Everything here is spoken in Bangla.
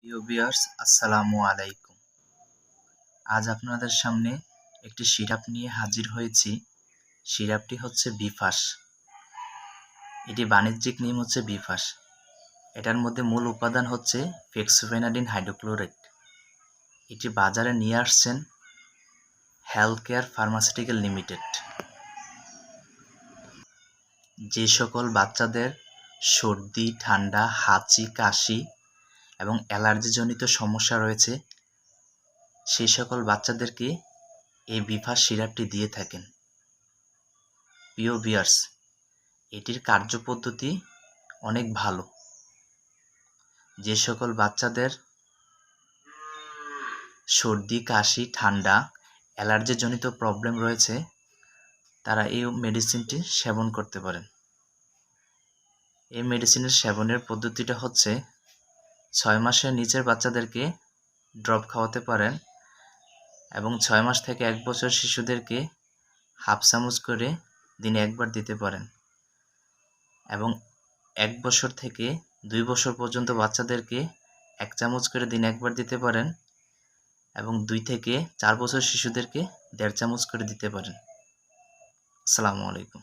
প্রিয় ভিউয়ার্স, আসসালামু আলাইকুম। আজ আপনাদের সামনে একটি সিরাপ নিয়ে হাজির হয়েছি। সিরাপটি হচ্ছে বিফাস। এটি বাণিজ্যিক নেম হচ্ছে বিফাস। এটার মধ্যে মূল উপাদান হচ্ছে ফেক্সোফেনাডিন হাইড্রোক্লোরাইড। এটি বাজারে নিয়ে আসছেন হেলথ কেয়ার ফার্মাসিউটিক্যাল লিমিটেড। যে সকল বাচ্চাদের সর্দি, ঠান্ডা, হাঁচি, কাশি এবং অ্যালার্জিজনিত সমস্যা রয়েছে, সেই সকল বাচ্চাদেরকে এই বিফাস সিরাপটি দিয়ে থাকেন। প্রিয় ভিউয়ার্স, এটির কার্যপদ্ধতি অনেক ভালো। যে সকল বাচ্চাদের সর্দি, কাশি, ঠান্ডা, অ্যালার্জিজনিত প্রবলেম রয়েছে, তারা এই মেডিসিনটি সেবন করতে পারেন। এই মেডিসিনের সেবনের পদ্ধতিটা হচ্ছে 6 মাসের নিচের বাচ্চাদেরকে ড্রপ খাওয়াতে পারেন এবং 6 মাস থেকে 1 বছর শিশুদেরকে হাফ চামচ করে দিনে একবার দিতে পারেন এবং 1 বছর থেকে 2 বছর পর্যন্ত বাচ্চাদেরকে 1 চামচ করে দিনে একবার দিতে পারেন এবং 2 থেকে 4 বছর শিশুদেরকে 1.5 চামচ করে দিতে পারেন। আসসালামু আলাইকুম।